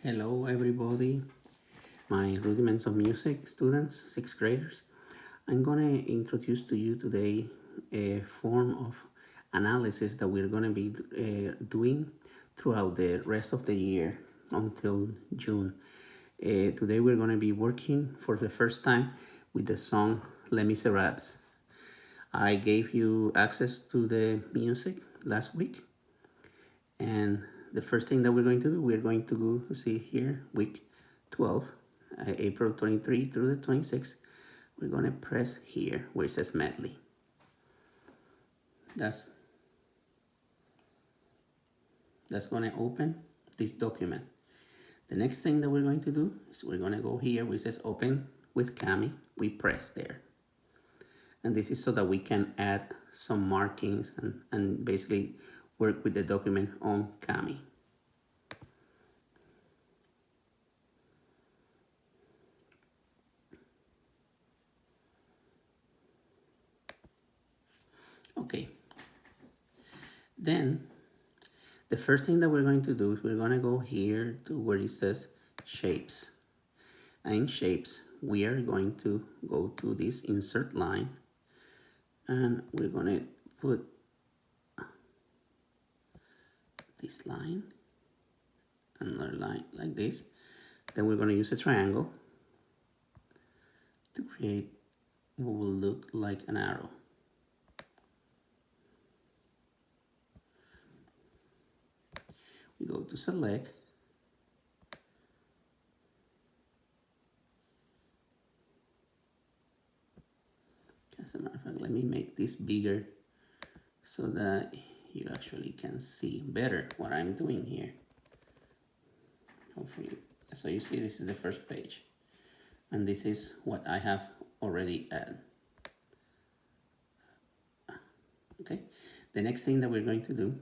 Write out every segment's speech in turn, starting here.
Hello everybody, my Rudiments of Music students, 6th graders. I'm gonna introduce to you today a form of analysis that we're gonna be doing throughout the rest of the year until June. Today we're gonna be working for the first time with the song Les Miserables. I gave you access to the music last week, and the first thing that we're going to do, we're going to go see here, week 12, April 23 through the 26th. We're going to press here where it says Medley. That's going to open this document. The next thing that we're going to do is we're going to go here where it says open with Kami. We press there. And this is so that we can add some markings and basically work with the document on Kami. Okay. Then the first thing that we're going to do is we're going to go here to where it says shapes. And in shapes, we are going to go to this insert line, and we're going to put this line, another line like this. Then we're going to use a triangle to create what will look like an arrow. We go to select, as a matter of fact, let me make this bigger so that you actually can see better what I'm doing here. Hopefully, so you see this is the first page, and this is what I have already added. Okay, the next thing that we're going to do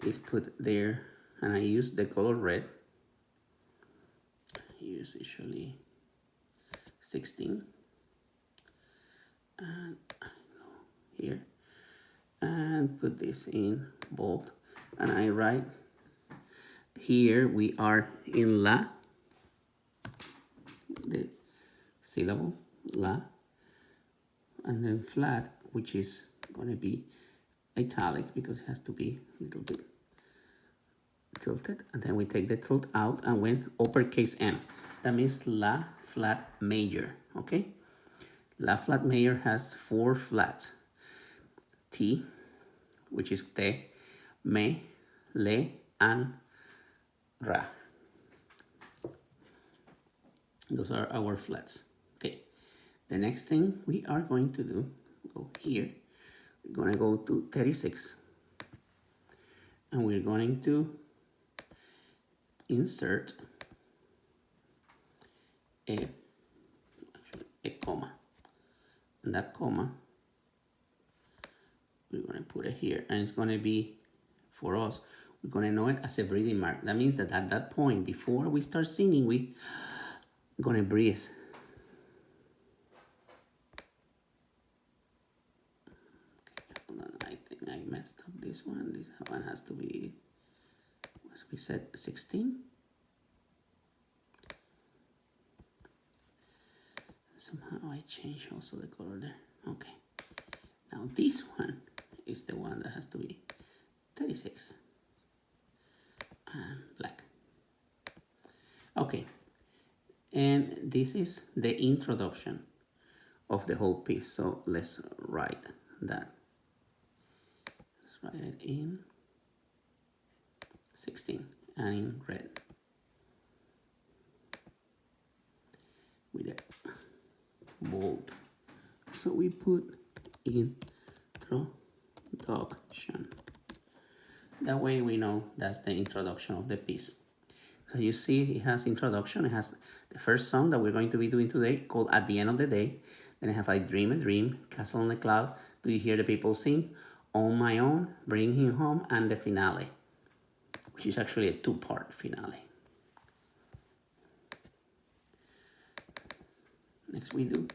is put there, and I use the color red. I use usually 16, and I go here and put this in bold, and I write here we are in la, the syllable la, and then flat, which is going to be italic because it has to be a little bit tilted, and then we take the tilt out and went uppercase M. That means La flat major, okay? La flat major has 4 flats. T, which is te, me, le, and ra. Those are our flats. Okay, the next thing we are going to do, go here, we're going to go to 36, and we're going to insert a comma, and that comma we're going to put it here, and it's going to be, for us, we're going to know it as a breathing mark. That means that at that point, before we start singing, we're going to breathe. Okay, hold on, I think I messed up this one. This one has to be, as we said, 16. Somehow I changed also the color there. Okay. Now this one is the one that has to be 36 and black. Okay. And this is the introduction of the whole piece. So let's write that. Let's write it in 16 and in red with it bold. So we put introduction. That way we know that's the introduction of the piece. So you see it has introduction. It has the first song that we're going to be doing today called At the End of the Day. Then I have I Dream a Dream, Castle on the Cloud, Do You Hear the People Sing, On My Own, Bring Him Home, and the finale, which is actually a 2-part finale. Next we do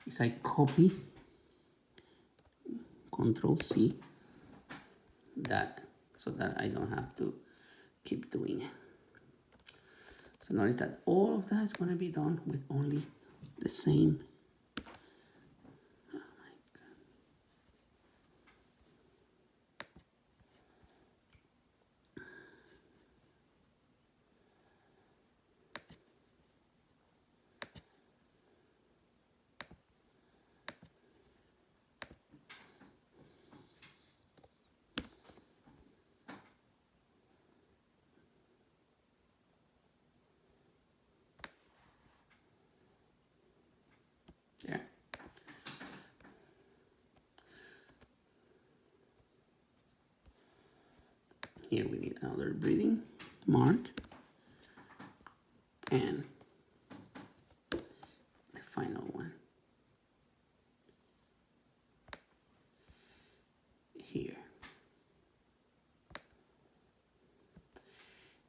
is I copy, Control C, that so that I don't have to keep doing it. So notice that all of that is going to be done with only the same. There. Here we need another breathing mark. And the final one. Here.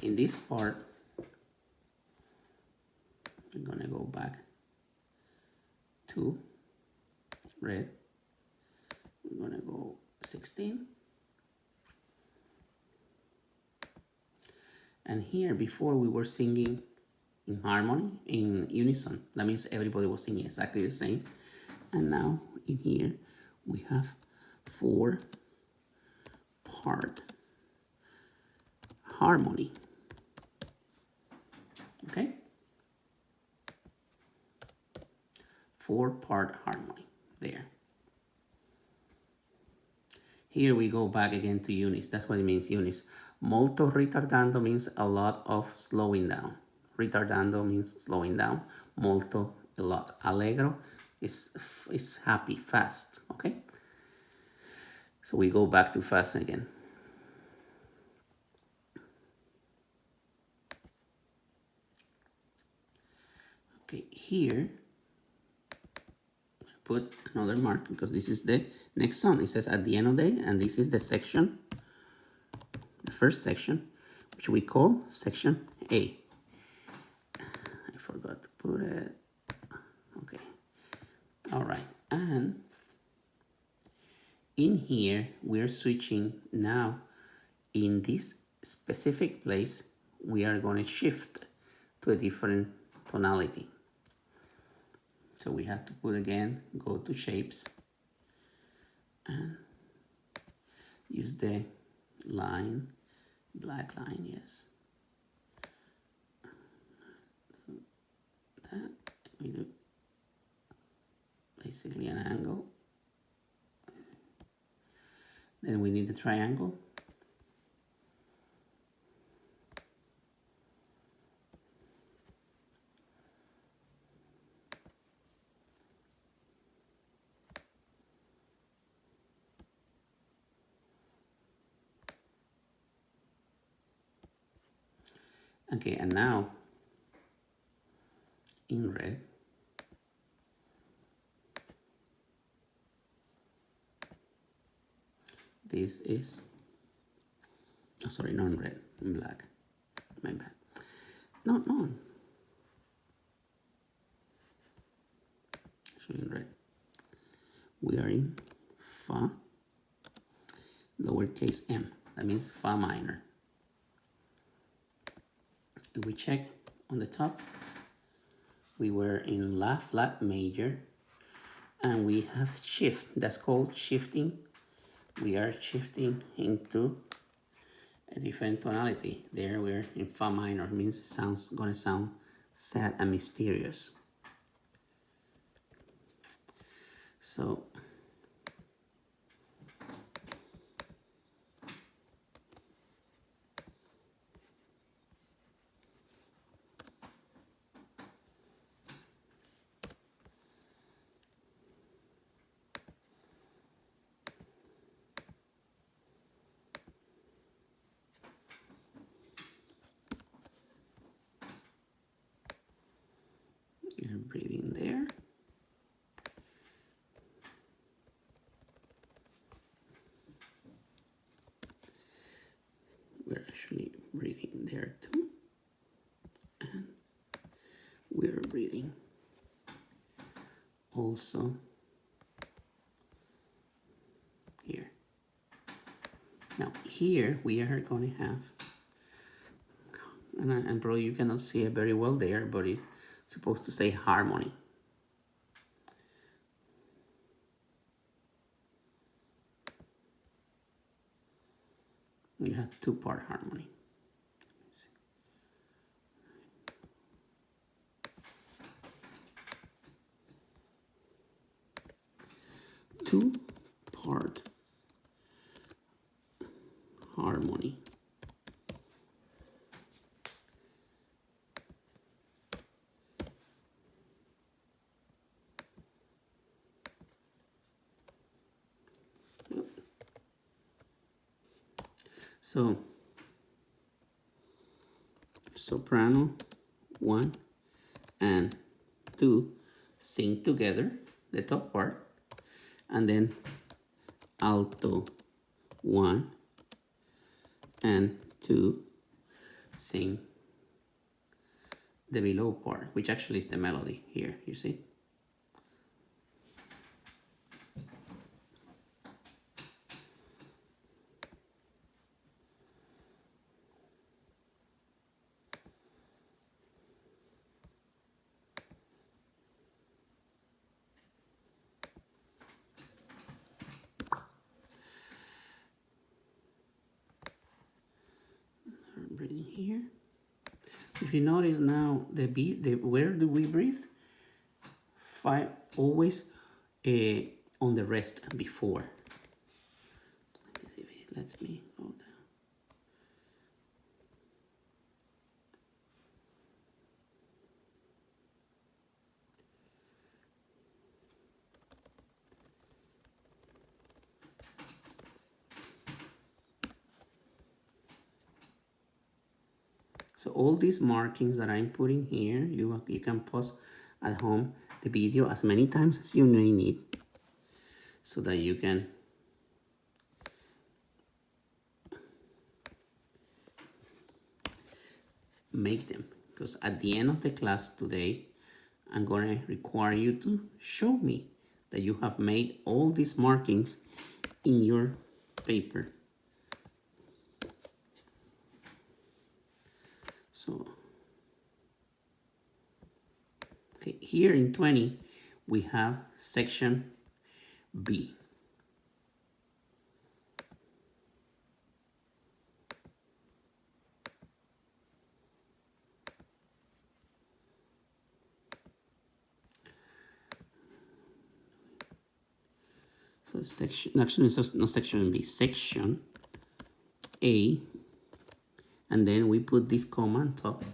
In this part, I'm gonna go back to red. We're gonna go 16. And here, before we were singing in harmony, in unison. That means everybody was singing exactly the same. And now in here, we have 4-part harmony. Okay? 4-part harmony there. Here we go back again to unis. That's what it means, unis. Molto ritardando means a lot of slowing down. Ritardando means slowing down. Molto, a lot. Allegro is happy, fast. Okay? So we go back to fast again. Okay, here, put another mark because this is the next song. It says at the end of the day, and this is the section, the first section, which we call section A. I forgot to put it. Okay. All right. And in here, we're switching now. In this specific place, we are going to shift to a different tonality. So we have to put again, go to shapes and use the line, black line, yes. That we do basically an angle. Then we need the triangle. Okay, and now in red, this is, oh, sorry, not in red, in black, my bad. No, actually in red. We are in Fa, lowercase m, that means Fa minor. If we check on the top, we were in La flat major, and we have shift, that's called shifting. We are shifting into a different tonality. There we're in Fa minor, it means it sounds gonna sound sad and mysterious. So you're breathing there. We're actually breathing there too. And we're breathing also here. Now here we are going to have, and probably you cannot see it very well there, but it's supposed to say harmony. You have two-part harmony. Two-part harmony. So soprano 1 and 2 sing together the top part, and then alto 1 and 2 sing the below part, which actually is the melody here, you see? Breathing here. If you notice now the beat, where do we breathe? 5 always on the rest before. Let's see if it lets me go down. So all these markings that I'm putting here, you can pause at home the video as many times as you may need, so that you can make them. Because at the end of the class today, I'm going to require you to show me that you have made all these markings in your paper. So, okay, here in 20, we have section B. So section, actually it's not section B, section A, and then we put this comma on top,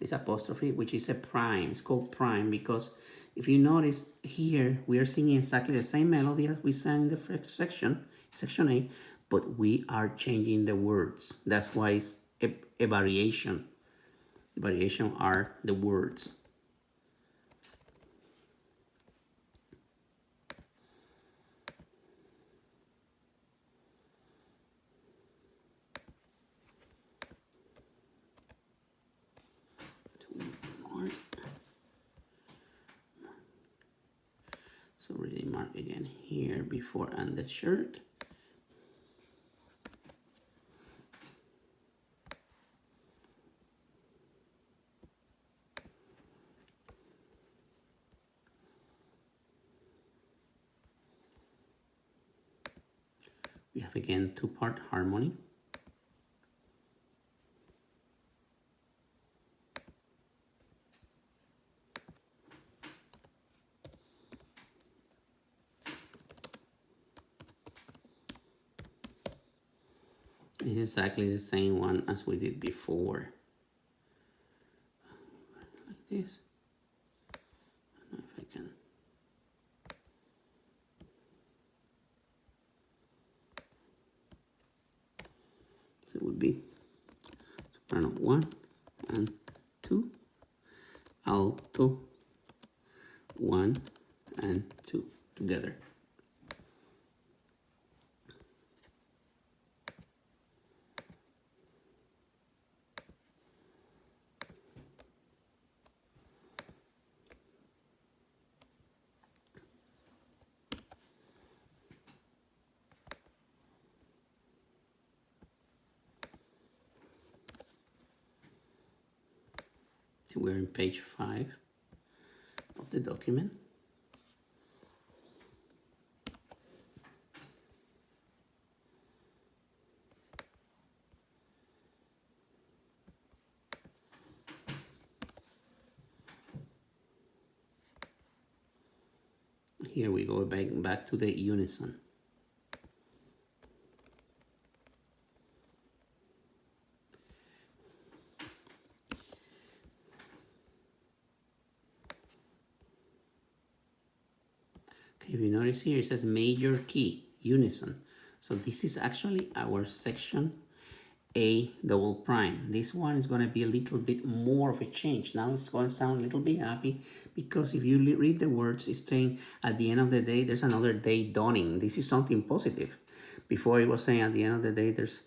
this apostrophe, which is a prime. It's called prime because if you notice here, we are singing exactly the same melody as we sang in the first section, section A, but we are changing the words. That's why it's a variation. The variation are the words. So really mark again here before and the shirt. We have again two-part harmony. It's exactly the same one as we did before. Like this. I don't know if I can. So it would be soprano 1 and 2, alto 1 and 2 together. We're on page 5 of the document. Here we go back to the unison. Okay, if you notice here, it says major key, unison. So this is actually our section A double prime. This one is going to be a little bit more of a change. Now it's going to sound a little bit happy because if you read the words, it's saying at the end of the day, there's another day dawning. This is something positive. Before it was saying at the end of the day, there's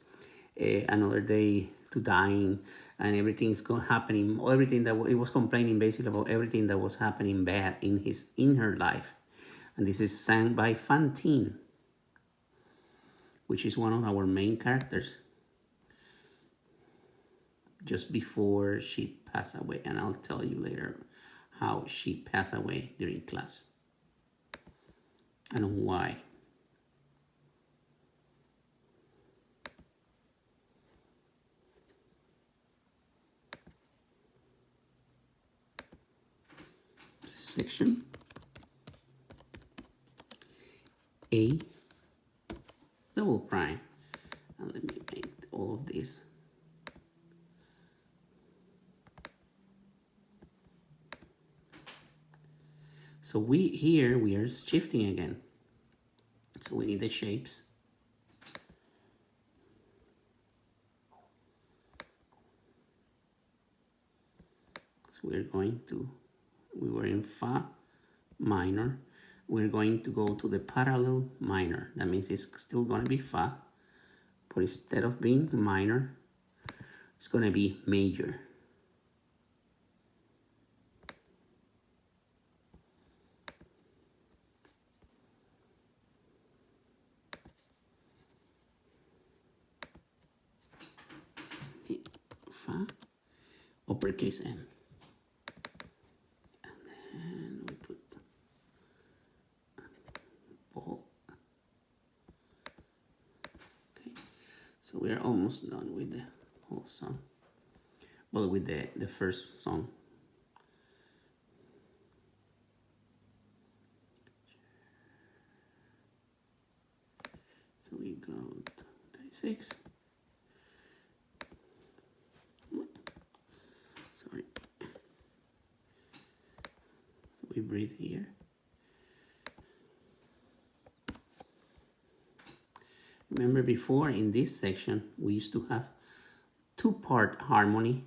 another day to dying and everything is happening. Everything that it was complaining basically about everything that was happening bad in her life. And this is sang by Fantine, which is one of our main characters, just before she passed away. And I'll tell you later how she passed away during class and why. Section A double prime. And let me make all of this. So we are shifting again. So we need the shapes. So we were in Fa minor. We're going to go to the parallel minor. That means it's still going to be Fa, but instead of being minor, it's going to be major. Fa, uppercase M. And then we put ball. Okay, so we're almost done with the whole song. Well, with the first song. So we go to 36. Sorry. So we breathe here. Remember before in this section, we used to have 2-part harmony.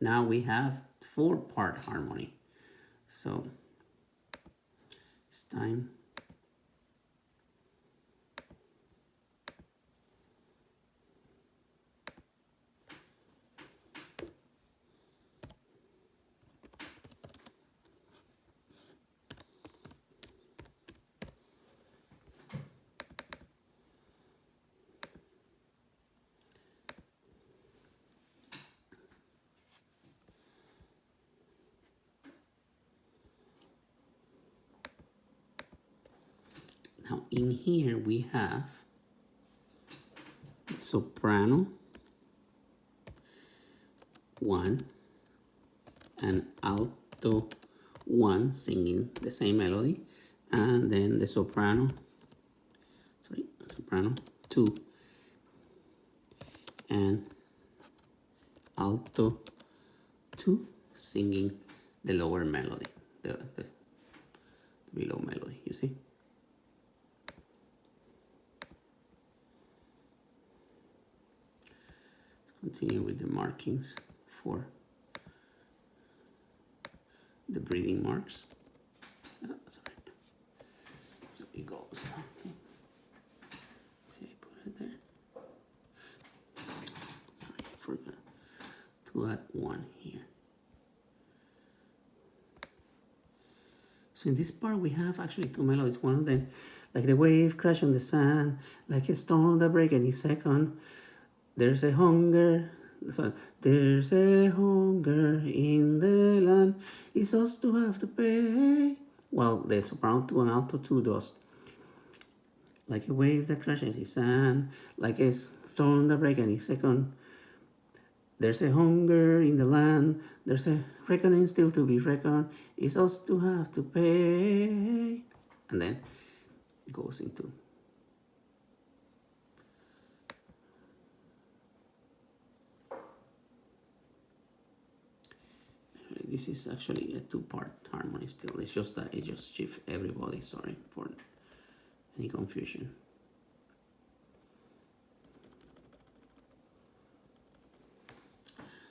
Now we have 4-part harmony. So it's time. Now in here we have soprano 1 and alto 1 singing the same melody, and then the soprano 2 and alto 2 singing the lower melody, the below melody, you see? Continue with the markings for the breathing marks. Sorry. So it goes. Okay. See, I put it there. Sorry, I forgot to add 1 here. So in this part we have actually 2 melodies. One of them, like the wave crash on the sand, like a storm that breaks any second. There's a hunger, so there's a hunger in the It's us to have to pay. Well, the soprano 2 and alto 2 does. Like a wave that crashes in sand, like a storm that breaks any second. There's a hunger in the land, there's a reckoning still to be reckoned. It's us to have to pay. And then it goes into. This is actually a two-part harmony still. It's just that it just shifts everybody. Sorry for any confusion.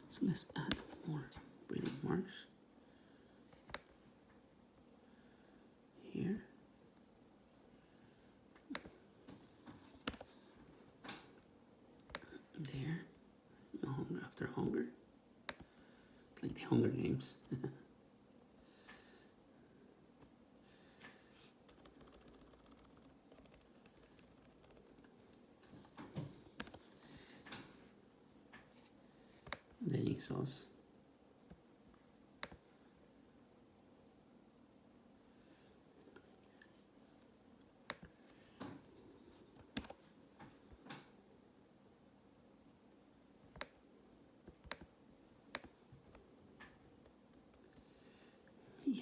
So let's add more breathing marks here. There. No hunger after hunger. It's like the Hunger Games. Then it sauce.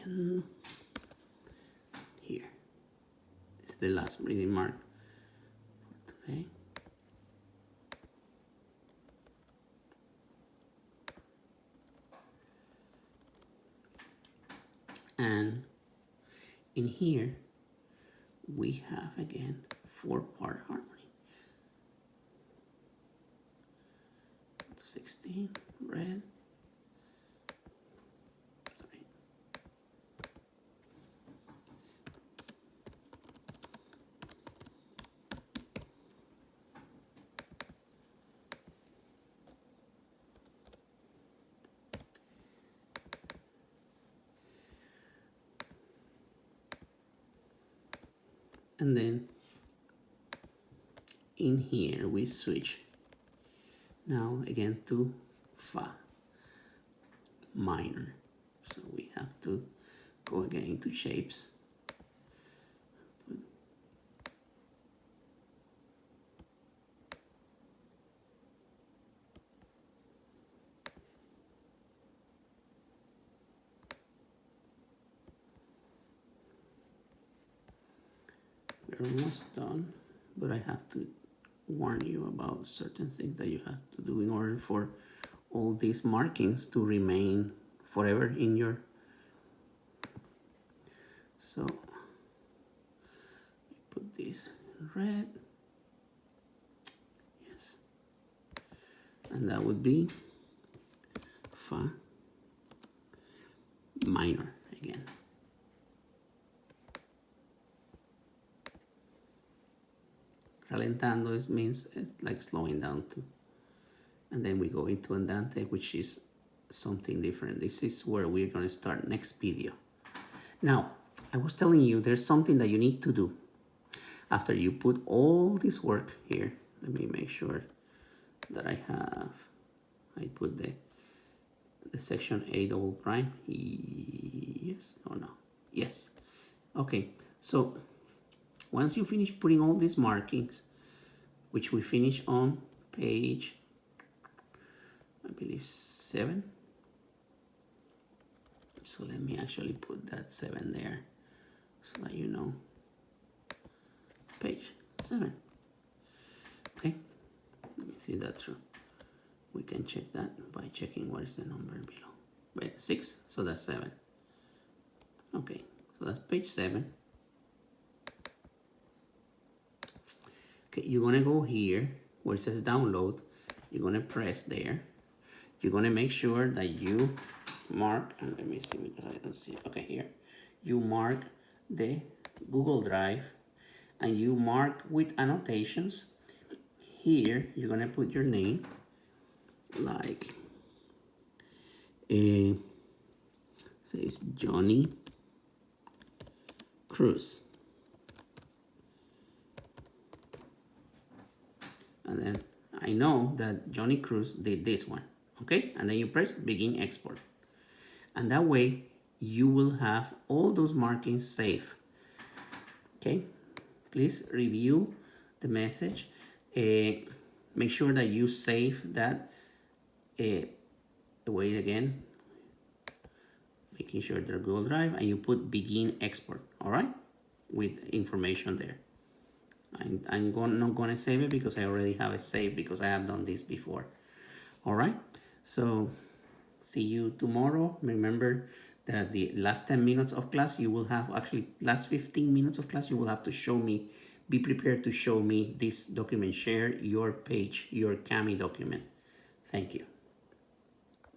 And here. This is the last breathing mark for today. And in here, we have again 4-part harmony. 16, red. Sorry. And then in here we switch now again to Fa minor. So we have to go again into shapes. We're almost done, but I have to warn you about certain things that you have to do in order for all these markings to remain forever in your. So put this in red. Yes. And that would be Fa minor again. Ralentando means it's like slowing down too. And then we go into andante, which is something different. This is where we're going to start next video. Now, I was telling you there's something that you need to do after you put all this work here. Let me make sure that I put the section A double prime. Yes, oh no, yes. Okay, so once you finish putting all these markings, which we finish on page, I believe 7. So let me actually put that 7 there so that you know. Page 7. Okay, let me see if that's true. We can check that by checking what is the number below. Wait, 6, so that's 7. Okay, so that's page 7. Okay, you're gonna go here where it says download. You're gonna press there. You're gonna make sure that you mark, and let me see because I don't see it. Okay, here. You mark the Google Drive and you mark with annotations. Here, you're gonna put your name, like, says Johnny Cruz. And then I know that Johnny Cruz did this one, okay? And then you press begin export. And that way, you will have all those markings saved. Okay, please review the message. Make sure that you save that. Wait again, making sure they're Google Drive, and you put begin export, all right, with information there. I'm not going to save it because I already have it saved because I have done this before. All right, so see you tomorrow. Remember that at the last 10 minutes of class, you will have, actually last 15 minutes of class, you will have to show me, be prepared to show me this document, share your page, your Kami document. Thank you.